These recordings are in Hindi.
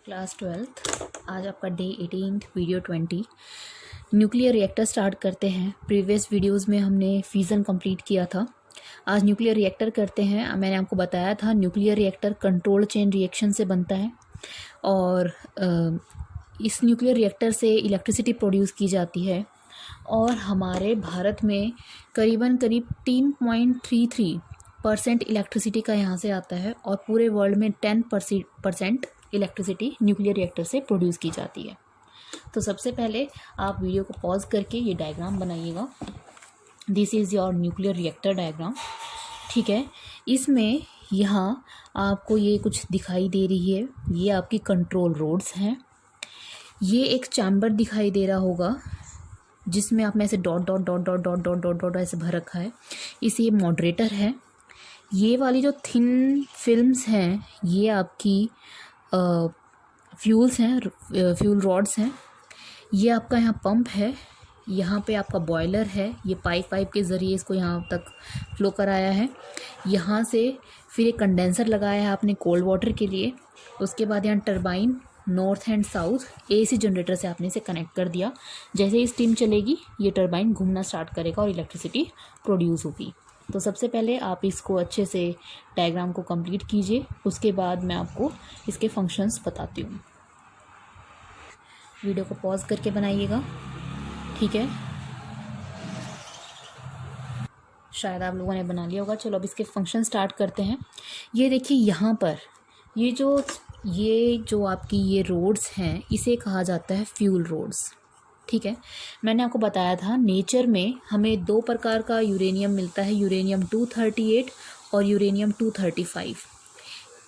क्लास 12th आज आपका day 18 video 20 nuclear reactor start करते हैं। प्रीवियस वीडियोस में हमने फिजन कंप्लीट किया था। आज न्यूक्लियर रिएक्टर करते हैं। मैंने आपको बताया था nuclear reactor control chain reaction से बनता है और इस न्यूक्लियर रिएक्टर से इलेक्ट्रिसिटी प्रोड्यूस की जाती है और हमारे भारत में करीब 3.33% इलेक्ट्रिसिटी का यहाँ से आता है और पूरे वर्ल्ड में 10% इलेक्ट्रिसिटी न्यूक्लियर रिएक्टर से प्रोड्यूस की जाती है। तो सबसे पहले आप वीडियो को पॉज करके ये डायग्राम बनाइएगा। This is your nuclear reactor diagram. ठीक है, इसमें यहाँ आपको ये कुछ दिखाई दे रही है, ये आपकी कंट्रोल रोड्स हैं। ये एक चैम्बर दिखाई दे रहा होगा जिसमें आप में ऐसे dot dot dot dot dot dot dot dot ऐसे भर रखा है। इस ये मॉडरेटर है। ये वाली जो थिन फिल्म्स हैं ये आपकी फ्यूल्स हैं, फ्यूल रॉड्स हैं। ये आपका यहाँ पंप है, यहाँ पे आपका बॉयलर है। ये पाइप के ज़रिए इसको यहाँ तक फ्लो कराया है। यहाँ से फिर एक कंडेंसर लगाया है आपने कोल्ड वाटर के लिए। उसके बाद यहाँ turbine north and south AC generator से आपने इसे कनेक्ट कर दिया। जैसे ही स्टीम चलेगी ये टरबाइन घूमना स्टार्ट करेगा और इलेक्ट्रिसिटी प्रोड्यूस होगी। तो सबसे पहले आप इसको अच्छे से डायग्राम को कंप्लीट कीजिए, उसके बाद मैं आपको इसके फंक्शंस बताती हूँ। वीडियो को पॉज करके बनाइएगा। ठीक है, शायद आप लोगों ने बना लिया होगा। चलो अब इसके फंक्शन स्टार्ट करते हैं। ये देखिए यहाँ पर ये जो आपकी ये रोड्स हैं इसे कहा जाता है फ्यूल रोड्स। ठीक है, मैंने आपको बताया था नेचर में हमें दो प्रकार का यूरेनियम मिलता है, यूरेनियम 238 और यूरेनियम 235।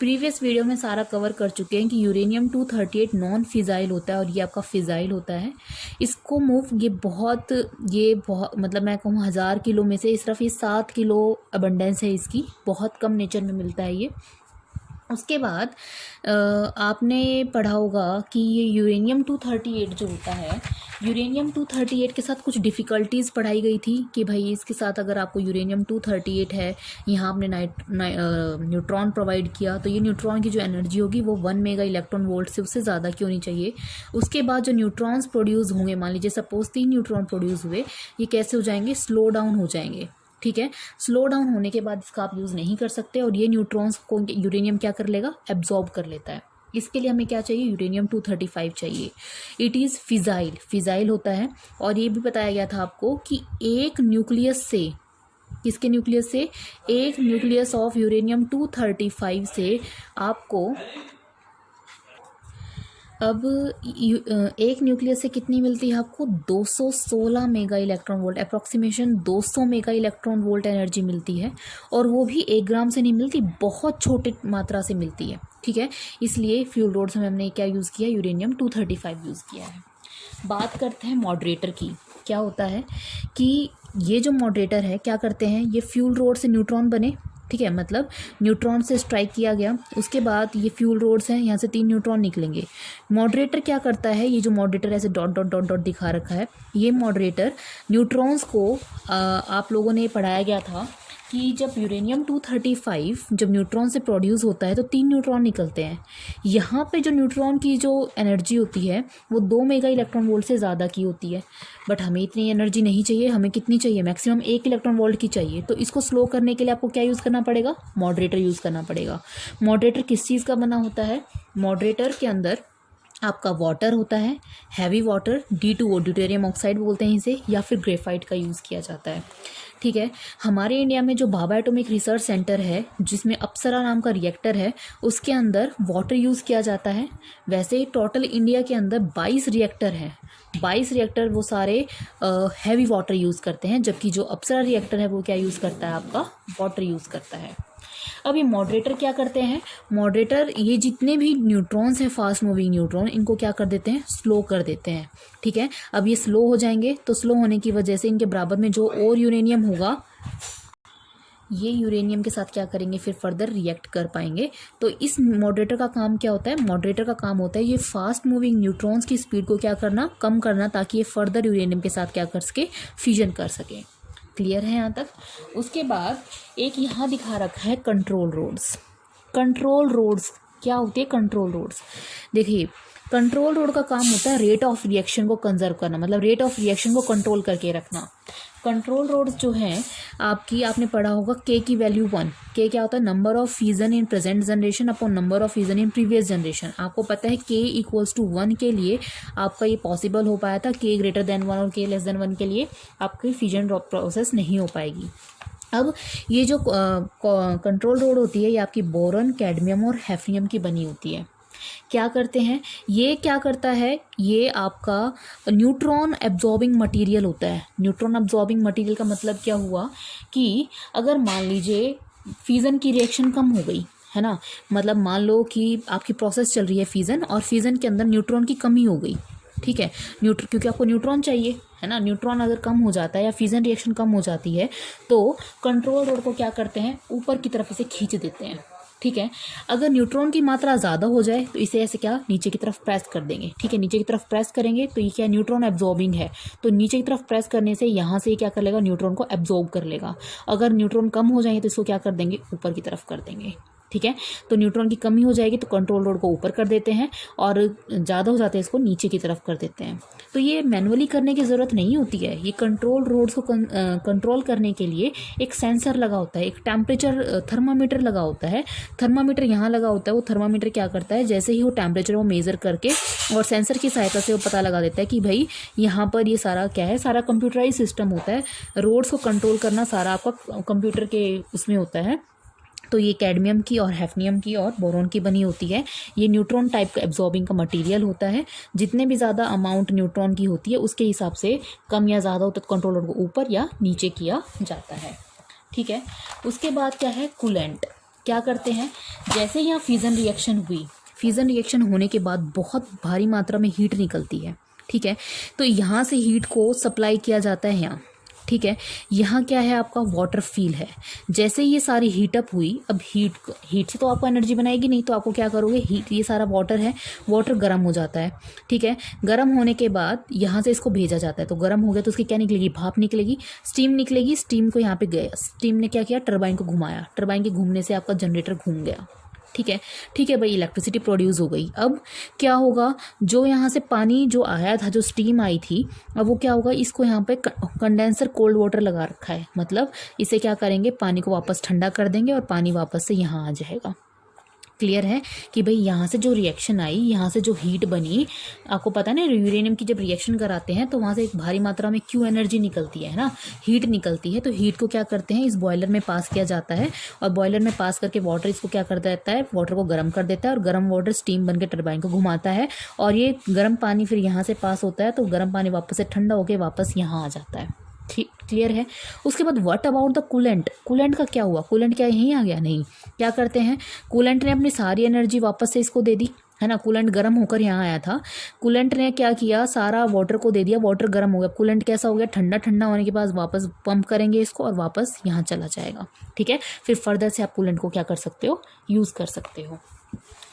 प्रीवियस वीडियो में सारा कवर कर चुके हैं कि यूरेनियम 238 नॉन फिजाइल होता है और ये आपका फिजाइल होता है। इसको ये बहुत मतलब मैं कहूँ 1000 किलो में से सिर्फ ये 7 किलो अबंडेंस है इसकी, बहुत कम नेचर में मिलता है ये। उसके बाद आपने पढ़ा होगा कि ये यूरेनियम 238 जो होता है, यूरेनियम 238 के साथ कुछ डिफ़िकल्टीज़ पढ़ाई गई थी कि भाई इसके साथ अगर आपको यूरेनियम 238 है, यहाँ आपने न्यूट्रॉन प्रोवाइड किया तो ये न्यूट्रॉन की जो एनर्जी होगी वो 1 मेगा इलेक्ट्रॉन वोल्ट से उससे ज़्यादा क्यों नहीं चाहिए। उसके बाद जो न्यूट्रॉन्स प्रोड्यूस होंगे, मान लीजिए सपोज 3 न्यूट्रॉन प्रोड्यूस हुए, ये कैसे हो जाएंगे, स्लो डाउन हो जाएंगे। ठीक है, स्लो डाउन होने के बाद इसका आप यूज़ नहीं कर सकते और ये न्यूट्रॉन्स को यूरेनियम क्या कर लेगा, एब्जॉर्ब कर लेता है। इसके लिए हमें क्या चाहिए, यूरेनियम 235 चाहिए। इट इज़ फिजाइल होता है। और ये भी बताया गया था आपको कि एक न्यूक्लियस से, किसके न्यूक्लियस से, एक न्यूक्लियस ऑफ यूरेनियम 235 से आपको अब एक न्यूक्लियस से कितनी मिलती है आपको, 216 mega electron volt, approximation 200 mega electron volt energy मिलती है। और वो भी 1 ग्राम से नहीं मिलती, बहुत छोटी मात्रा से मिलती है। ठीक है, इसलिए फ्यूल रोड्स में हमने क्या यूज़ किया, यूरेनियम 235 यूज़ किया है। बात करते हैं मॉडरेटर की। क्या होता है कि ये जो मॉडरेटर है क्या करते हैं, ये फ्यूल रोड से न्यूट्रॉन बने। ठीक है, मतलब न्यूट्रॉन से स्ट्राइक किया गया, उसके बाद ये फ्यूल रोड्स हैं, यहाँ से 3 न्यूट्रॉन निकलेंगे। मॉडरेटर क्या करता है, ये जो मॉडरेटर ऐसे डॉट डॉट डॉट डॉट दिखा रखा है, ये मॉडरेटर न्यूट्रॉन्स को आप लोगों ने पढ़ाया गया था कि जब यूरेनियम 235 जब न्यूट्रॉन से प्रोड्यूस होता है तो 3 न्यूट्रॉन निकलते हैं। यहाँ पे जो न्यूट्रॉन की जो एनर्जी होती है वो 2 मेगा इलेक्ट्रॉन वोल्ट से ज़्यादा की होती है। बट हमें इतनी एनर्जी नहीं चाहिए, हमें कितनी चाहिए, मैक्सिमम 1 इलेक्ट्रॉन वोल्ट की चाहिए। तो इसको स्लो करने के लिए आपको क्या यूज़ करना पड़ेगा, मॉडरेटर यूज़ करना पड़ेगा। मॉडरेटर किस चीज़ का बना होता है, मॉडरेटर के अंदर आपका वाटर होता है, heavy water, D2O deuterium oxide बोलते हैं इसे, या फिर ग्रेफाइट का यूज़ किया जाता है। ठीक है, हमारे इंडिया में जो भाभा एटॉमिक रिसर्च सेंटर है जिसमें अप्सरा नाम का रिएक्टर है, उसके अंदर वाटर यूज़ किया जाता है। वैसे ही टोटल इंडिया के अंदर 22 रिएक्टर हैं। 22 रिएक्टर वो सारे हैवी वाटर यूज़ करते हैं, जबकि जो अप्सरा रिएक्टर है वो क्या यूज़ करता है, आपका वाटर यूज़ करता है। अब ये मॉडरेटर क्या करते हैं, मॉडरेटर ये जितने भी न्यूट्रॉन्स हैं, फास्ट मूविंग न्यूट्रॉन, इनको क्या कर देते हैं, स्लो कर देते हैं। ठीक है, अब ये स्लो हो जाएंगे तो स्लो होने की वजह से इनके बराबर में जो और यूरेनियम होगा, ये यूरेनियम के साथ क्या करेंगे, फिर फर्दर रिएक्ट कर पाएंगे। तो इस मॉडरेटर का काम क्या होता है, मॉडरेटर का काम होता है ये फास्ट मूविंग न्यूट्रॉन्स की स्पीड को क्या करना, कम करना, ताकि ये फर्दर यूरेनियम के साथ क्या कर सके, फ्यूजन कर सके। क्लियर है यहाँ तक। उसके बाद एक यहाँ दिखा रखा है कंट्रोल रोड्स। कंट्रोल रोड्स क्या होती है? Control rods. देखिए, कंट्रोल रोड का काम होता है रेट ऑफ रिएक्शन को कंजर्व करना, मतलब रेट ऑफ रिएक्शन को कंट्रोल करके रखना। कंट्रोल रोड्स जो हैं आपकी, आपने पढ़ा होगा के की वैल्यू 1। के क्या होता है? Number of fusion in present generation upon number of fusion in previous generation. आपको पता है के इक्वल्स टू 1 के लिए आपका ये पॉसिबल हो पाया था, के ग्रेटर देन 1 और के लेस देन 1 के लिए आपकी फ्यूजन प्रोसेस नहीं हो पाएगी। अब ये जो कंट्रोल रोड होती है ये आपकी बोरॉन, कैडमियम और हैफनियम की बनी होती है। क्या करते हैं ये? क्या करता है ये? आपका न्यूट्रॉन एब्जॉर्बिंग मटेरियल होता है। न्यूट्रॉन एब्जॉर्बिंग मटेरियल का मतलब क्या हुआ कि अगर मान लीजिए फ्यूजन की रिएक्शन कम हो गई है ना, मतलब मान लो कि आपकी प्रोसेस चल रही है फ्यूजन, और फ्यूजन के अंदर न्यूट्रॉन की कमी हो गई, ठीक है, क्योंकि आपको न्यूट्रॉन चाहिए है ना। न्यूट्रॉन अगर कम हो जाता है या फ्यूजन रिएक्शन कम हो जाती है तो कंट्रोल रोड को क्या करते हैं? ऊपर की तरफ इसे खींच देते हैं, ठीक है। अगर न्यूट्रॉन की मात्रा ज़्यादा हो जाए तो इसे ऐसे क्या नीचे की तरफ प्रेस कर देंगे, ठीक है। नीचे की तरफ प्रेस करेंगे तो ये क्या न्यूट्रॉन एब्जॉर्बिंग है, तो नीचे की तरफ प्रेस करने से यहाँ से क्या कर लेगा? न्यूट्रॉन को एब्जॉर्ब कर लेगा। अगर न्यूट्रॉन कम हो जाएंगे तो इसको क्या कर देंगे? ऊपर की तरफ कर देंगे, ठीक है। तो न्यूट्रॉन की कमी हो जाएगी तो कंट्रोल रोड को ऊपर कर देते हैं, और ज़्यादा हो जाते हैं इसको नीचे की तरफ कर देते हैं। तो ये मैनुअली करने की ज़रूरत नहीं होती है। ये कंट्रोल रोड्स को कंट्रोल करने के लिए एक सेंसर लगा होता है, एक टेम्परेचर थर्मामीटर लगा होता है। थर्मामीटर यहाँ लगा होता है। वो थर्मामीटर क्या करता है? जैसे ही वो टेम्परेचर वो मेज़र करके और सेंसर की सहायता से वो पता लगा देता है कि भाई यहाँ पर ये सारा क्या है, सारा कंप्यूटराइज सिस्टम होता है। रोड्स को कंट्रोल करना सारा आपका कंप्यूटर के उसमें होता है। तो ये कैडमियम की और हैफनियम की और बोरॉन की बनी होती है। ये न्यूट्रॉन टाइप का एब्जॉर्बिंग का मटेरियल होता है। जितने भी ज़्यादा अमाउंट न्यूट्रॉन की होती है उसके हिसाब से कम या ज़्यादा होता है तो कंट्रोल रोड को ऊपर या नीचे किया जाता है, ठीक है। उसके बाद क्या है? कूलेंट। क्या करते हैं? जैसे यहाँ फ्यूजन रिएक्शन हुई, फ्यूजन रिएक्शन होने के बाद बहुत भारी मात्रा में हीट निकलती है, ठीक है। तो यहाँ से हीट को सप्लाई किया जाता है यहाँ, ठीक है। यहाँ क्या है? आपका वाटर फील है। जैसे ये सारी हीटअप हुई, अब हीट से तो आपको एनर्जी बनाएगी नहीं, तो आपको क्या करोगे? हीट, ये सारा वाटर है, वाटर गर्म हो जाता है, ठीक है। गर्म होने के बाद यहाँ से इसको भेजा जाता है, तो गर्म हो गया तो उसकी क्या निकलेगी? भाप निकलेगी, स्टीम निकलेगी। स्टीम को यहाँ पे गया, स्टीम ने क्या किया? टरबाइन को घुमाया, टरबाइन के घूमने से आपका जनरेटर घूम गया, ठीक है। ठीक है भाई, इलेक्ट्रिसिटी प्रोड्यूस हो गई। अब क्या होगा? जो यहाँ से पानी जो आया था, जो स्टीम आई थी, अब वो क्या होगा? इसको यहाँ पे कंडेंसर कोल्ड वाटर लगा रखा है, मतलब इसे क्या करेंगे? पानी को वापस ठंडा कर देंगे और पानी वापस से यहाँ आ जाएगा। क्लियर है कि भाई यहाँ से जो रिएक्शन आई, यहाँ से जो हीट बनी, आपको पता है ना यूरेनियम की जब रिएक्शन कराते हैं तो वहाँ से एक भारी मात्रा में क्यू एनर्जी निकलती है ना, हीट निकलती है। तो हीट को क्या करते हैं? इस बॉयलर में पास किया जाता है, और बॉयलर में पास करके वाटर इसको क्या कर देता है? वाटर को गर्म कर देता है, और गर्म वाटर स्टीम बन के टरबाइन को घुमाता है, और ये गर्म पानी फिर यहाँ से पास होता है, तो गर्म पानी वापस से ठंडा होकर वापस यहाँ आ जाता है। ठीक, क्लियर है। उसके बाद what about the coolant? Coolant का क्या हुआ? कूलेंट क्या यहीं आ गया? नहीं। क्या करते हैं? कूलेंट ने अपनी सारी एनर्जी वापस से इसको दे दी, है ना। कूलेंट गर्म होकर यहाँ आया था, कूलेंट ने क्या किया? सारा वाटर को दे दिया, वाटर गर्म हो गया, कूलेंट कैसा हो गया? ठंडा। ठंडा होने के बाद वापस पंप करेंगे इसको और वापस यहाँ चला जाएगा, ठीक है। फिर फर्दर से आप कूलेंट को क्या कर सकते हो? यूज़ कर सकते हो,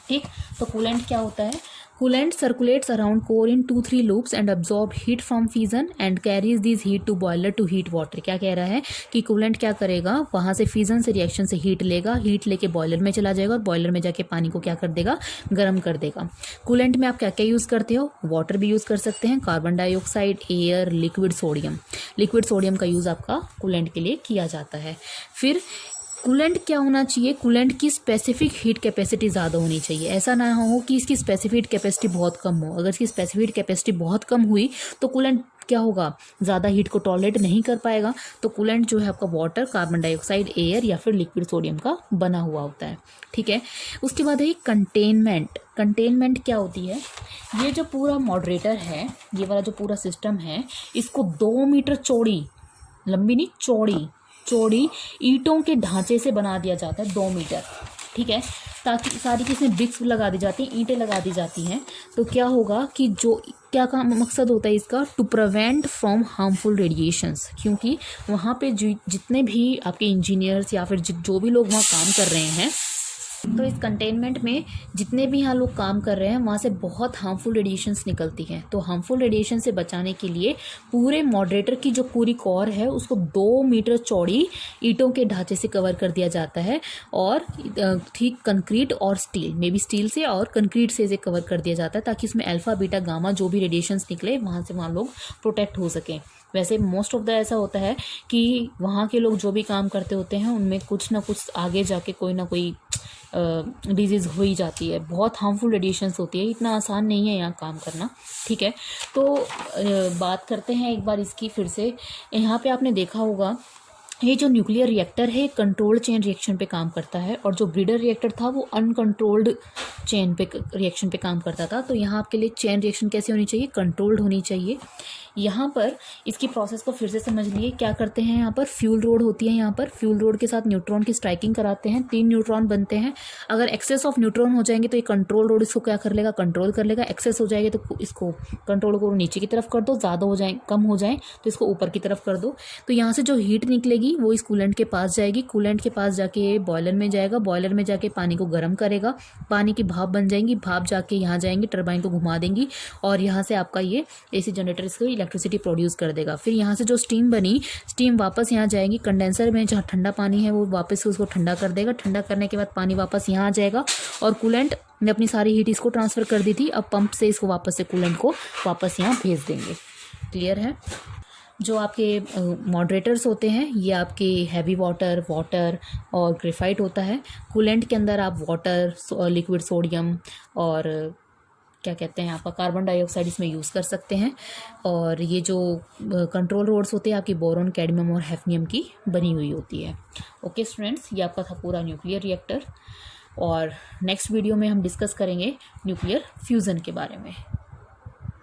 ठीक। तो कूलेंट क्या होता है? Coolant circulates around core in 2-3 loops and absorb heat from fission and carries these heat to boiler to heat water। क्या कह रहा है कि कूलेंट क्या करेगा? वहाँ से फिजन से रिएक्शन से हीट लेगा, हीट लेके बॉयलर में चला जाएगा और बॉयलर में जाके पानी को क्या कर देगा? गर्म कर देगा। कूलेंट में आप क्या क्या यूज़ करते हो? वाटर भी यूज़ कर सकते हैं, carbon dioxide, air, liquid sodium. Liquid sodium का यूज़ आपका कूलेंट के लिए किया जाता है। फिर कूलेंट क्या होना चाहिए? कूलेंट की स्पेसिफिक हीट कैपेसिटी ज़्यादा होनी चाहिए। ऐसा ना हो कि इसकी स्पेसिफिक कैपेसिटी बहुत कम हो। अगर इसकी स्पेसिफिक कैपेसिटी बहुत कम हुई तो कूलेंट क्या होगा? ज़्यादा हीट को टॉलरेट नहीं कर पाएगा। तो कूलेंट जो है आपका वाटर, कार्बन डाइऑक्साइड, एयर या फिर लिक्विड सोडियम का बना हुआ होता है, ठीक है। उसके बाद है कंटेनमेंट। कंटेनमेंट क्या होती है? ये जो पूरा मॉडरेटर है, ये वाला जो पूरा सिस्टम है, इसको 2 मीटर चौड़ी, लंबी नहीं चौड़ी ईंटों के ढांचे से बना दिया जाता है, 2 मीटर, ठीक है। ताकि सारी इसमें ब्रिक्स लगा दी जाती हैं, ईंटें लगा दी जाती हैं। तो क्या होगा कि जो क्या का मकसद होता है इसका? To prevent from harmful radiations. क्योंकि वहाँ पे जितने भी आपके इंजीनियर्स या फिर जो भी लोग वहाँ काम कर रहे हैं तो इस कंटेनमेंट में जितने भी यहाँ लोग काम कर रहे हैं वहाँ से बहुत हार्मफुल रेडिएशंस निकलती हैं। तो हार्मफुल रेडिएशन से बचाने के लिए पूरे मॉडरेटर की जो पूरी कोर है उसको 2 मीटर चौड़ी ईंटों के ढांचे से कवर कर दिया जाता है और ठीक कंक्रीट और स्टील, मे बी स्टील से और कंक्रीट से इसे कवर कर दिया जाता है ताकि इसमें अल्फ़ा बीटा गामा जो भी रेडिएशंस निकले वहाँ से वहाँ लोग प्रोटेक्ट हो सकें। वैसे मोस्ट ऑफ द ऐसा होता है कि वहाँ के लोग जो भी काम करते होते हैं उनमें कुछ ना कुछ आगे जाके कोई ना कोई डिजीज़ हो ही जाती है। बहुत हार्मफुल रेडिएशंस होती है, इतना आसान नहीं है यहाँ काम करना। ठीक है, तो बात करते हैं एक बार इसकी फिर से। यहाँ पे आपने देखा होगा ये जो न्यूक्लियर रिएक्टर है कंट्रोल्ड चेन रिएक्शन पे काम करता है और जो ब्रीडर रिएक्टर था वो अनकंट्रोल्ड चेन पे रिएक्शन पे काम करता था। तो यहाँ आपके लिए चेन रिएक्शन कैसे होनी चाहिए, कंट्रोल्ड होनी चाहिए। यहाँ पर इसकी प्रोसेस को फिर से समझ लिए। क्या करते हैं, यहाँ पर फ्यूल रोड होती है, यहाँ पर फ्यूल रोड के साथ न्यूट्रॉन की स्ट्राइकिंग कराते हैं, 3 न्यूट्रॉन बनते हैं। अगर एक्सेस ऑफ न्यूट्रॉन हो जाएंगे तो ये कंट्रोल रोड इसको क्या कर लेगा, कंट्रोल कर लेगा। एक्सेस हो जाएगा तो इसको कंट्रोल को नीचे की तरफ कर दो, ज़्यादा हो जाए कम हो जाए तो इसको ऊपर की तरफ कर दो। तो यहाँ से जो हीट निकलेगी वो इस कूलेंट के पास जाएगी, कूलेंट के पास जाके बॉयलर में जाएगा, बॉयलर में जाके पानी को गर्म करेगा, पानी की भाप बन जाएंगी, भाप जाके यहाँ जाएंगी, टरबाइन को घुमा देंगी और यहाँ से आपका ये एसी जनरेटर इसको इलेक्ट्रिसिटी प्रोड्यूस कर देगा। फिर यहाँ से जो स्टीम बनी, स्टीम वापस यहाँ जाएगी कंडेंसर में, जहाँ ठंडा पानी है वो वापस उसको ठंडा कर देगा। ठंडा करने के बाद पानी वापस यहाँ आ जाएगा और कूलेंट ने अपनी सारी हीट इसको ट्रांसफ़र कर दी थी। अब पंप से इसको वापस से कूलेंट को वापस यहाँ भेज देंगे। क्लियर है। जो आपके मॉडरेटर्स होते हैं ये आपके हैवी वाटर और ग्रेफाइट होता है। कूलेंट के अंदर आप वाटर, लिक्विड सोडियम और क्या कहते हैं आपका कार्बन डाइऑक्साइड इसमें यूज़ कर सकते हैं। और ये जो कंट्रोल रोड्स होते हैं आपकी बोरोन, कैडमियम और हैफनियम की बनी हुई होती है। ओके स्टूडेंट्स, ये आपका था पूरा न्यूक्लियर रिएक्टर और नेक्स्ट वीडियो में हम डिस्कस करेंगे न्यूक्लियर फ्यूज़न के बारे में।